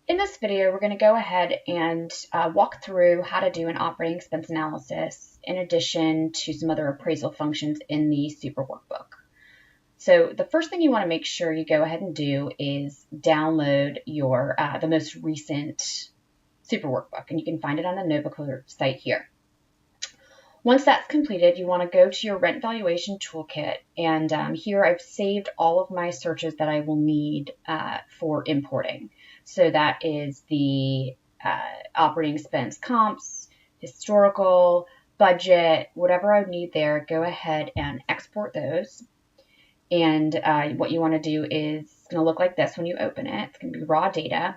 In this video, we're going to go ahead and walk through how to do an operating expense analysis in addition to some other appraisal functions in the Super Workbook. So the first thing you want to make sure you go ahead and do is download your the most recent Super Workbook, and you can find it on the Novacor site here. Once that's completed, you want to go to your rent valuation toolkit, and here I've saved all of my searches that I will need for importing. So that is the operating expense comps, historical, budget, whatever I need there, go ahead and export those. And what you want to do is it's going to look like this when you open it. It's going to be raw data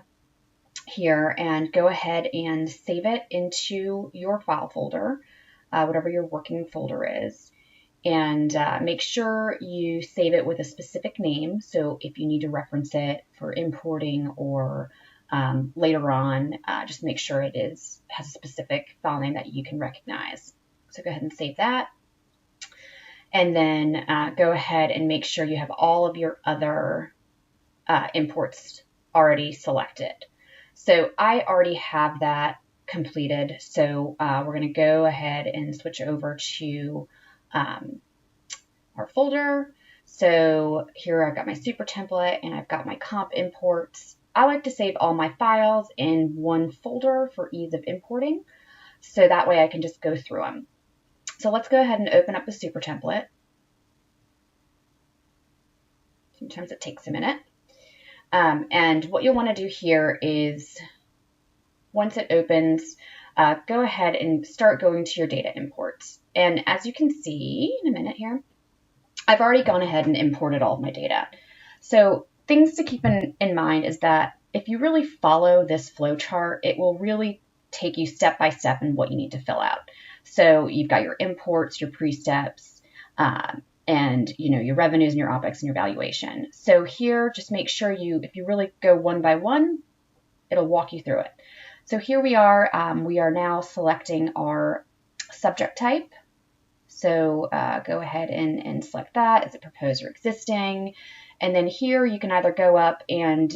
here, and go ahead and save it into your file folder, whatever your working folder is. And make sure you save it with a specific name. So if you need to reference it for importing or later on, just make sure it has a specific file name that you can recognize. So go ahead and save that. And then go ahead and make sure you have all of your other imports already selected. So I already have that completed. So we're going to go ahead and switch over to our folder. So here I've got my super template and I've got my comp imports. I like to save all my files in one folder for ease of importing, so that way I can just go through them. So let's go ahead and open up the super template. Sometimes it takes a minute. And what you'll want to do here is, once it opens, go ahead and start going to your data imports. And as you can see in a minute here, I've already gone ahead and imported all of my data. So things to keep in mind is that if you really follow this flow chart, it will really take you step by step in what you need to fill out. So you've got your imports, your pre-steps, and your revenues and your OPEX and your valuation. So here, just make sure if you really go one by one, it'll walk you through it. So here we are now selecting our subject type. So go ahead and select that. Is it proposed or existing? And then here you can either go up and,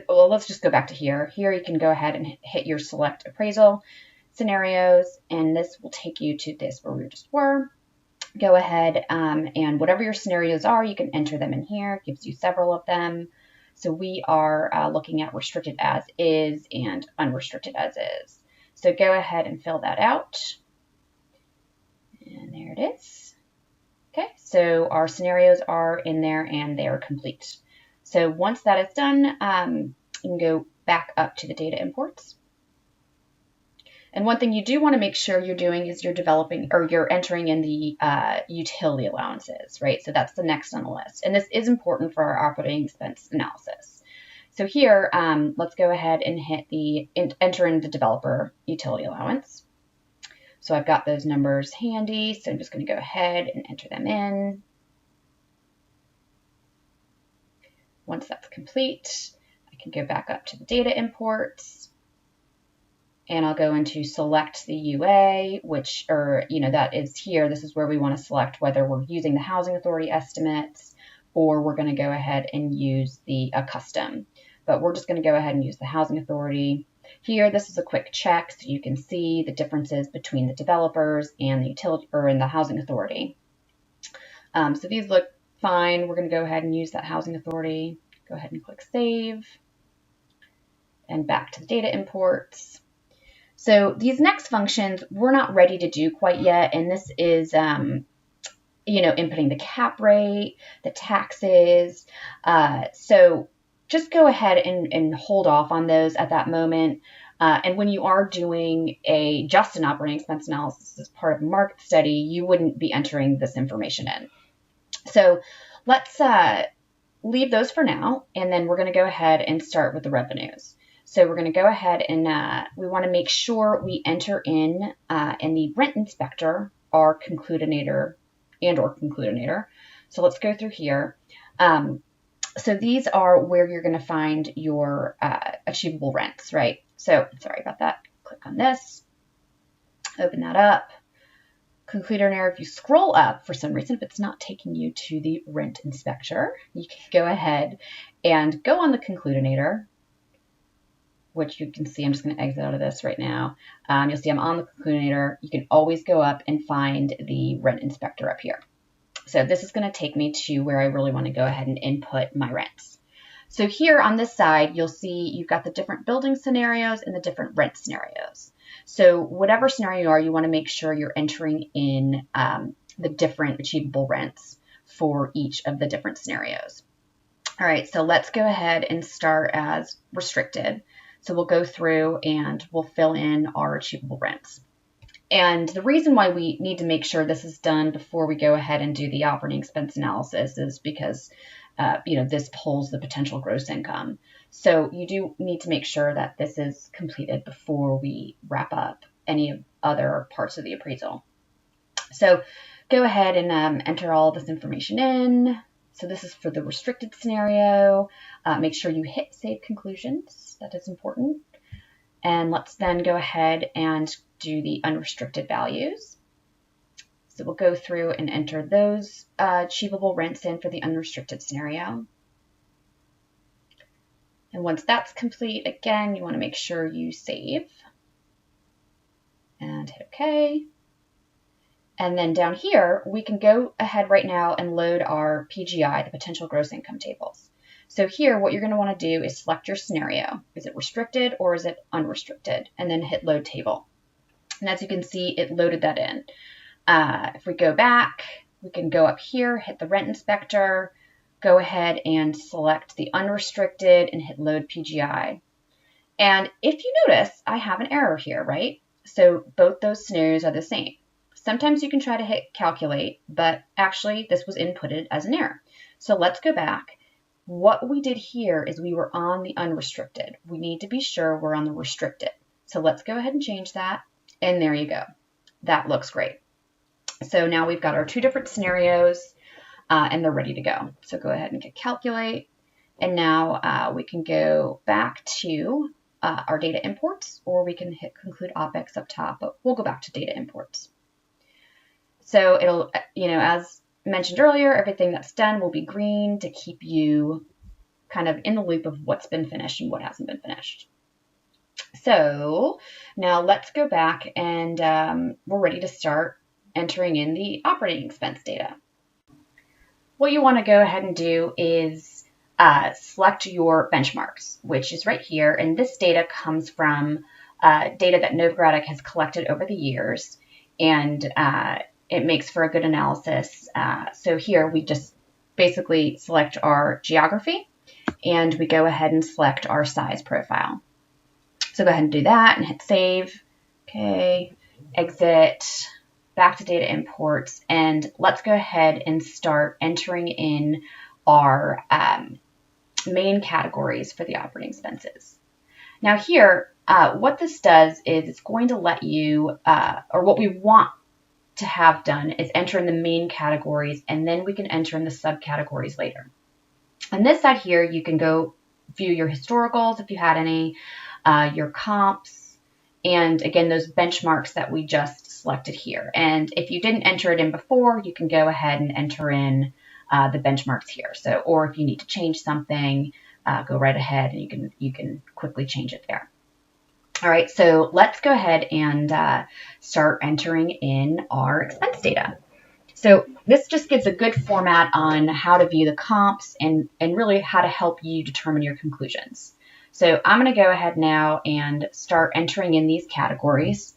let's just go back to here. Here you can go ahead and hit your select appraisal scenarios, and this will take you to this where we just were. Go ahead and whatever your scenarios are, you can enter them in here. It gives you several of them. So we are looking at restricted as is and unrestricted as is. So go ahead and fill that out. And there it is. Okay, so our scenarios are in there and they are complete. So once that is done, you can go back up to the data imports. And one thing you do want to make sure you're doing is you're entering in the utility allowances, right? So that's the next on the list. And this is important for our operating expense analysis. So here, let's go ahead and enter in the developer utility allowance. So I've got those numbers handy, so I'm just going to go ahead and enter them in. Once that's complete, I can go back up to the data imports. And I'll go into select the UA, that is here. This is where we want to select whether we're using the housing authority estimates or we're going to go ahead and use a custom. But we're just going to go ahead and use the housing authority. Here, this is a quick check so you can see the differences between the developers and the utility and the housing authority. So these look fine. We're going to go ahead and use that housing authority. Go ahead and click save. And back to the data imports. So these next functions we're not ready to do quite yet, and this is inputting the cap rate, the taxes. So just go ahead and hold off on those at that moment. And when you are doing just an operating expense analysis as part of a market study, you wouldn't be entering this information in. So let's leave those for now, and then we're going to go ahead and start with the revenues. So we're going to go ahead and we want to make sure we enter in the rent inspector, our concludinator or concludinator. So let's go through here. So these are where you're going to find your achievable rents, right? So sorry about that. Click on this, open that up. conclude an error. If you scroll up for some reason, if it's not taking you to the rent inspector, you can go ahead and go on the concludinator, which you can see. I'm just going to exit out of this right now. You'll see I'm on the concludinator. You can always go up and find the rent inspector up here. So this is going to take me to where I really want to go ahead and input my rents. So here on this side, you'll see you've got the different building scenarios and the different rent scenarios. So whatever scenario you are, you want to make sure you're entering in the different achievable rents for each of the different scenarios. All right, so let's go ahead and start as restricted. So we'll go through and we'll fill in our achievable rents. And the reason why we need to make sure this is done before we go ahead and do the operating expense analysis is because this pulls the potential gross income. So you do need to make sure that this is completed before we wrap up any other parts of the appraisal. So go ahead and enter all this information in. So this is for the restricted scenario. Make sure you hit Save Conclusions. That is important. And let's then go ahead and do the unrestricted values. So we'll go through and enter those achievable rents in for the unrestricted scenario. And once that's complete, again, you want to make sure you save and hit OK. And then down here, we can go ahead right now and load our PGI, the potential gross income tables. So here, what you're going to want to do is select your scenario. Is it restricted or is it unrestricted? And then hit Load Table. And as you can see, it loaded that in. If we go back, we can go up here, hit the Rent Inspector, go ahead and select the unrestricted and hit Load PGI. And if you notice, I have an error here, right? So both those scenarios are the same. Sometimes you can try to hit Calculate, but actually this was inputted as an error. So let's go back. What we did here is we were on the unrestricted. We need to be sure we're on the restricted. So let's go ahead and change that. And there you go. That looks great. So now we've got our two different scenarios and they're ready to go. So go ahead and hit Calculate. And now we can go back to our data imports, or we can hit Conclude OPEX up top, but we'll go back to data imports. So it'll, as mentioned earlier, everything that's done will be green to keep you kind of in the loop of what's been finished and what hasn't been finished. So now let's go back and we're ready to start entering in the operating expense data. What you want to go ahead and do is select your benchmarks, which is right here. And this data comes from data that Novogradac has collected over the years. And it makes for a good analysis. So here we just basically select our geography and we go ahead and select our size profile. So go ahead and do that and hit Save. Okay, exit, back to data imports, and let's go ahead and start entering in our main categories for the operating expenses. Now here, what this does is it's going to let you, or what we want to have done is enter in the main categories, and then we can enter in the subcategories later. On this side here, you can go view your historicals if you had any, your comps, and again, those benchmarks that we just selected here. And if you didn't enter it in before, you can go ahead and enter in the benchmarks here. So, or if you need to change something, go right ahead and you can quickly change it there. All right, so let's go ahead and start entering in our expense data. So this just gives a good format on how to view the comps and really how to help you determine your conclusions. So I'm going to go ahead now and start entering in these categories.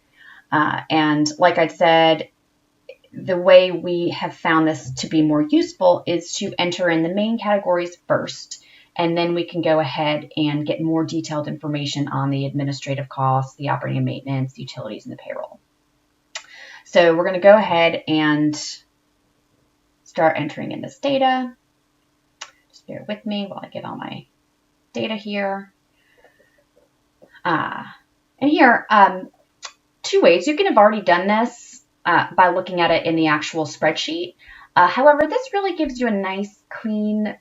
And like I said, the way we have found this to be more useful is to enter in the main categories first, and then we can go ahead and get more detailed information on the administrative costs, the operating and maintenance, utilities, and the payroll. So we're going to go ahead and start entering in this data. Just bear with me while I get all my data here. And here, two ways. You can have already done this by looking at it in the actual spreadsheet. However, this really gives you a nice, clean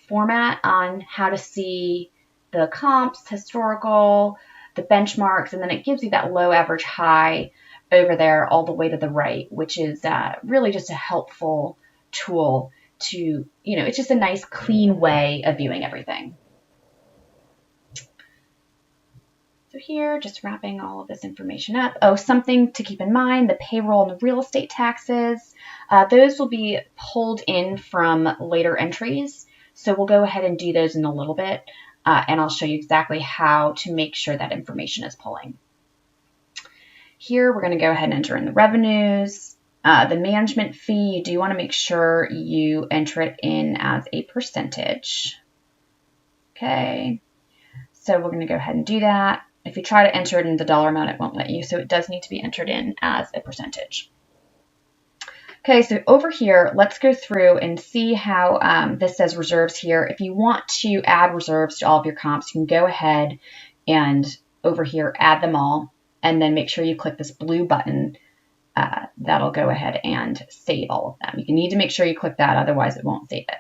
format on how to see the comps, historical, the benchmarks, and then it gives you that low, average, high over there all the way to the right, which is really just a helpful tool to, it's just a nice clean way of viewing everything. So here, just wrapping all of this information up. Oh, something to keep in mind, the payroll and the real estate taxes, those will be pulled in from later entries. So we'll go ahead and do those in a little bit, and I'll show you exactly how to make sure that information is pulling. Here, we're going to go ahead and enter in the revenues. The management fee, you do want to make sure you enter it in as a percentage. Okay, so we're going to go ahead and do that. If you try to enter it in the dollar amount, it won't let you, so it does need to be entered in as a percentage. Okay, so over here, let's go through and see how this says reserves here. If you want to add reserves to all of your comps, you can go ahead and over here, add them all, and then make sure you click this blue button. That'll go ahead and save all of them. You need to make sure you click that, otherwise it won't save it.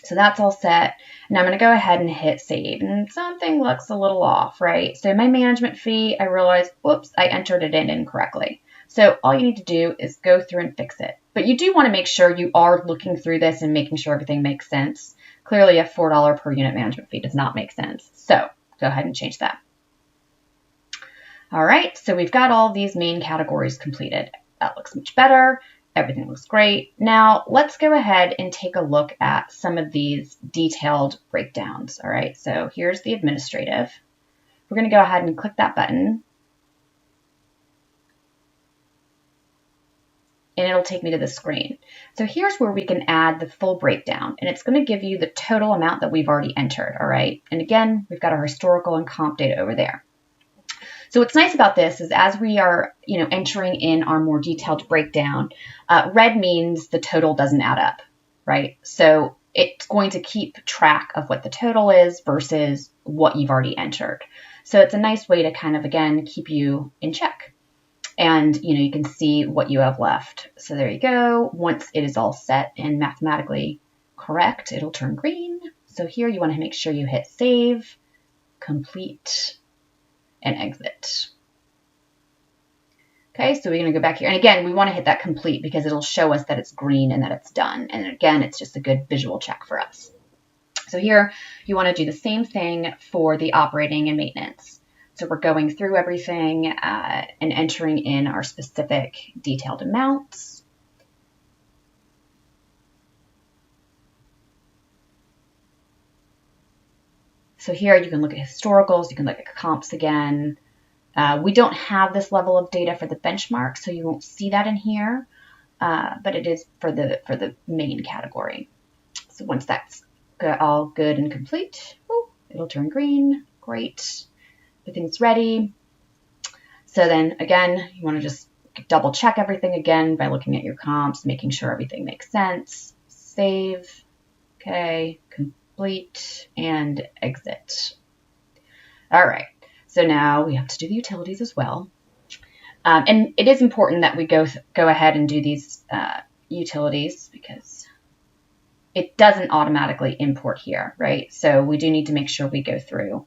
So that's all set. Now I'm going to go ahead and hit save, and something looks a little off, right? So my management fee, I realized, whoops, I entered it in incorrectly. So all you need to do is go through and fix it. But you do want to make sure you are looking through this and making sure everything makes sense. Clearly a $4 per unit management fee does not make sense. So go ahead and change that. All right, so we've got all these main categories completed. That looks much better. Everything looks great. Now let's go ahead and take a look at some of these detailed breakdowns. All right, so here's the administrative. We're going to go ahead and click that button, and it'll take me to the screen. So here's where we can add the full breakdown, and it's going to give you the total amount that we've already entered. All right, and again, we've got our historical and comp data over there. So what's nice about this is as we are, entering in our more detailed breakdown, red means the total doesn't add up, right? So it's going to keep track of what the total is versus what you've already entered. So it's a nice way to kind of, again, keep you in check. And, you can see what you have left. So there you go. Once it is all set and mathematically correct, it'll turn green. So here you want to make sure you hit save, complete, and exit. Okay, so we're going to go back here. And again, we want to hit that complete because it'll show us that it's green and that it's done. And again, it's just a good visual check for us. So here, you want to do the same thing for the operating and maintenance. So we're going through everything and entering in our specific detailed amounts. So here you can look at historicals, you can look at comps again. We don't have this level of data for the benchmark, so you won't see that in here, but it is for the main category. So once that's all good and complete, it'll turn green. Great. Everything's ready. So then again, you want to just double check everything again by looking at your comps, making sure everything makes sense. Save. Okay. Complete and exit. All right, so now we have to do the utilities as well. And it is important that we go ahead and do these utilities because it doesn't automatically import here, right? So we do need to make sure we go through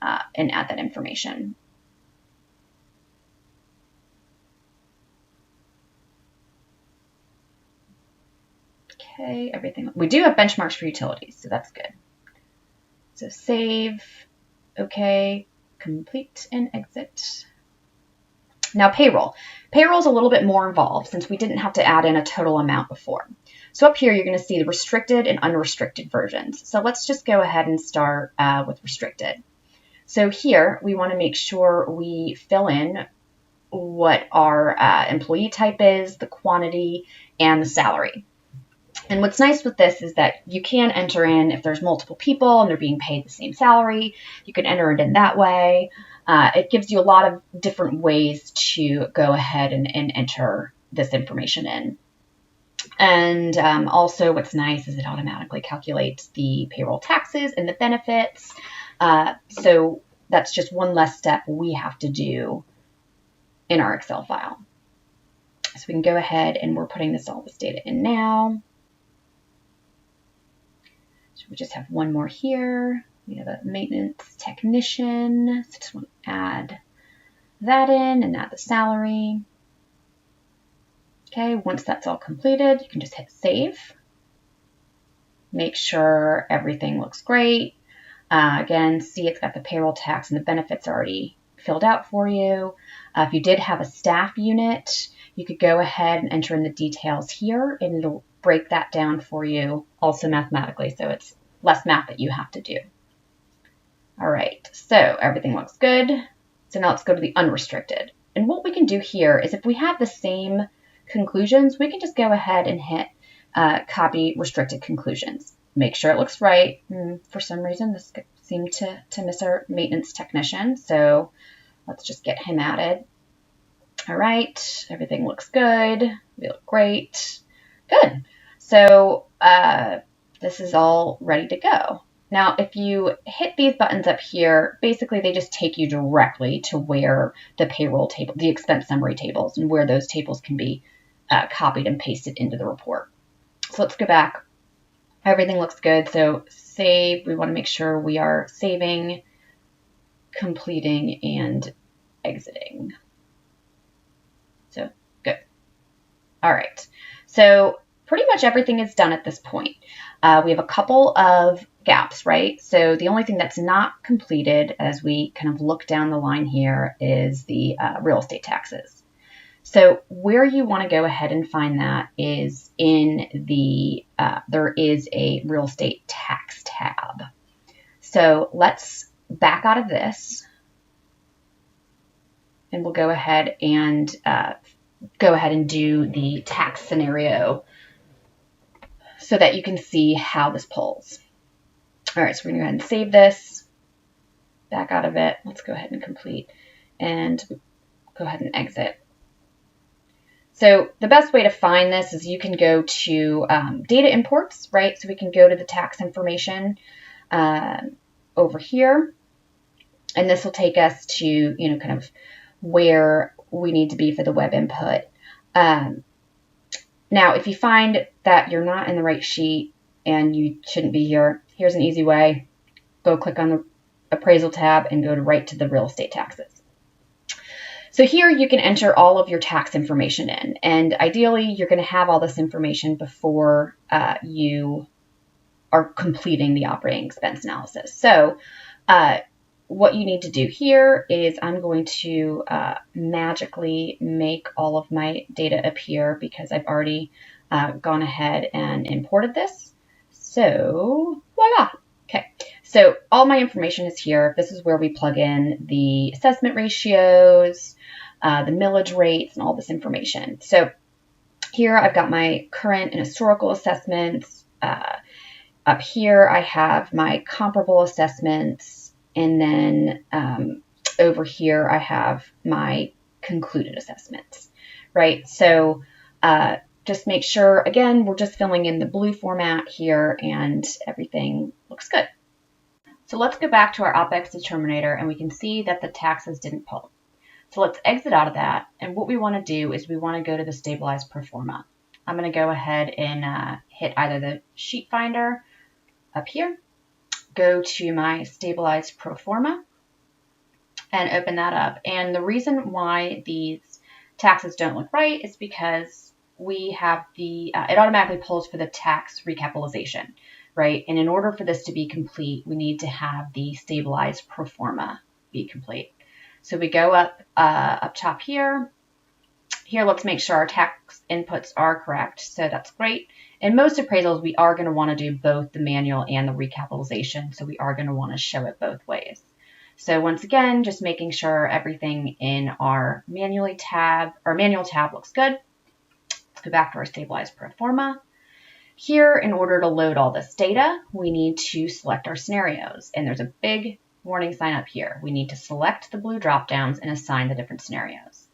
and add that information. Okay, everything. We do have benchmarks for utilities, so that's good. So save, okay, complete and exit. Now payroll. Payroll is a little bit more involved since we didn't have to add in a total amount before. So up here, you're going to see the restricted and unrestricted versions. So let's just go ahead and start with restricted. So here, we want to make sure we fill in what our employee type is, the quantity, and the salary. And what's nice with this is that you can enter in if there's multiple people and they're being paid the same salary, you can enter it in that way. It gives you a lot of different ways to go ahead and enter this information in. And also what's nice is it automatically calculates the payroll taxes and the benefits. So that's just one less step we have to do in our Excel file. So we can go ahead and we're putting all this data in now. So we just have one more here. We have a maintenance technician. So just want to add that in and add the salary. Okay, once that's all completed, you can just hit save. Make sure everything looks great. Again, see it's got the payroll tax and the benefits already filled out for you. If you did have a staff unit, you could go ahead and enter in the details here, and it'll break that down for you also mathematically, so it's less math that you have to do. All right, so everything looks good. So now let's go to the unrestricted. And what we can do here is if we have the same conclusions, we can just go ahead and hit copy restricted conclusions. Make sure it looks right. For some reason, this seemed to miss our maintenance technician, so let's just get him added. All right, everything looks good. We look great. Good. So this is all ready to go. Now, if you hit these buttons up here, basically they just take you directly to where the payroll table, the expense summary tables, and where those tables can be copied and pasted into the report. So let's go back. Everything looks good. So save, we want to make sure we are saving, completing, and exiting. So good. All right. So pretty much everything is done at this point. We have a couple of gaps, right? So the only thing that's not completed as we kind of look down the line here is the real estate taxes. So where you want to go ahead and find that is in the, there is a real estate tax tab. So let's back out of this, and we'll go ahead and do the tax scenario so that you can see how this pulls. All right, so we're going to go ahead and save this, back out of it. Let's go ahead and complete and go ahead and exit. So the best way to find this is you can go to data imports, right? So we can go to the tax information over here, and this will take us to, kind of where we need to be for the web input. Now, if you find that you're not in the right sheet and you shouldn't be here, here's an easy way. Go click on the appraisal tab and go right to the real estate taxes. So here you can enter all of your tax information in, and ideally you're going to have all this information before you are completing the operating expense analysis. So what you need to do here is I'm going to magically make all of my data appear because I've already gone ahead and imported this. So voila. Okay, so all my information is here. This is where we plug in the assessment ratios, the millage rates, and all this information. So here I've got my current and historical assessments. Up here I have my comparable assessments, and then over here I have my concluded assessments, right? So just make sure, again, we're just filling in the blue format here and everything looks good. So let's go back to our OPEX determinator, and we can see that the taxes didn't pull. So let's exit out of that, and what we want to do is we want to go to the stabilized pro forma. I'm going to go ahead and hit either the sheet finder up here, go to my stabilized pro forma, and open that up. And the reason why these taxes don't look right is because we have the, it automatically pulls for the tax recapitalization, right? And in order for this to be complete, we need to have the stabilized pro forma be complete. So we go up top here. Here, let's make sure our tax inputs are correct. So that's great. In most appraisals, we are going to want to do both the manual and the recapitalization. So we are going to want to show it both ways. So once again, just making sure everything in our manual tab looks good. Let's go back to our stabilized pro forma. Here, in order to load all this data, we need to select our scenarios. And there's a big warning sign up here. We need to select the blue drop downs and assign the different scenarios.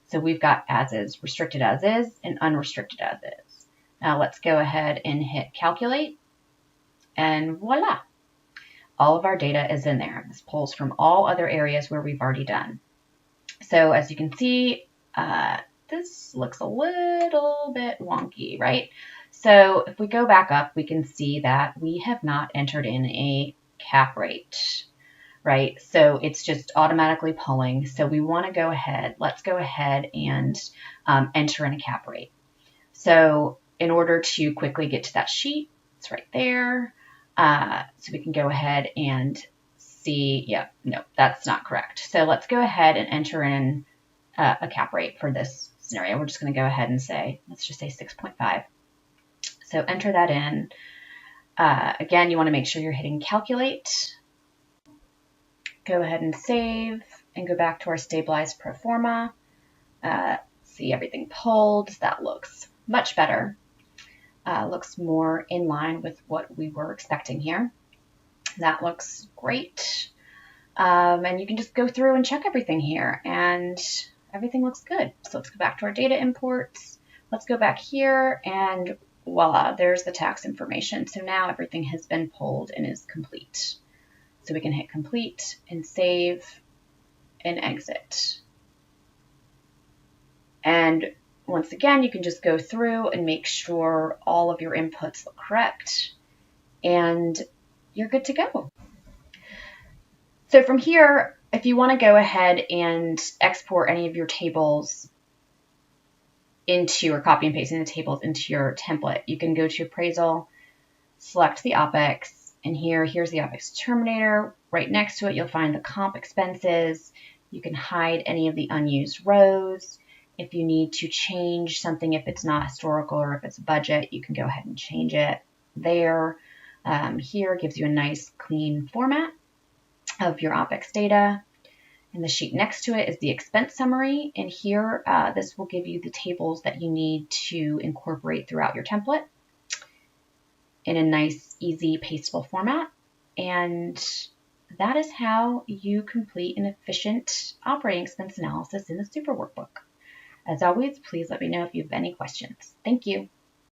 So we've got as is, restricted as is, and unrestricted as is. Now let's go ahead and hit calculate, and voila. All of our data is in there. This pulls from all other areas where we've already done. So as you can see, this looks a little bit wonky, right? So if we go back up, we can see that we have not entered in a cap rate. right? So it's just automatically pulling. So we want to go ahead, let's go ahead and enter in a cap rate. So in order to quickly get to that sheet, it's right there. So we can go ahead and see, yeah, no, that's not correct. So let's go ahead and enter in a cap rate for this scenario. We're just going to go ahead and say, let's just say 6.5. So enter that in. Again, you want to make sure you're hitting calculate. Go ahead and save and go back to our stabilized pro forma. See everything pulled. That looks much better. Looks more in line with what we were expecting here. That looks great. And you can just go through and check everything here, and everything looks good. So let's go back to our data imports. Let's go back here, and voila, there's the tax information. So now everything has been pulled and is complete. So we can hit complete and save and exit. And once again, you can just go through and make sure all of your inputs look correct, and you're good to go. So from here, if you want to go ahead and export any of your tables into, or copy and pasting the tables into your template, you can go to appraisal, select the OPEX, and here's the OPEX determinator. Right next to it, you'll find the comp expenses. You can hide any of the unused rows. If you need to change something, if it's not historical or if it's budget, you can go ahead and change it there. Here gives you a nice clean format of your OPEX data. And the sheet next to it is the expense summary. And here, this will give you the tables that you need to incorporate throughout your template in a nice, easy, pastable format. And that is how you complete an efficient operating expense analysis in the Super Workbook. As always, please let me know if you have any questions. Thank you.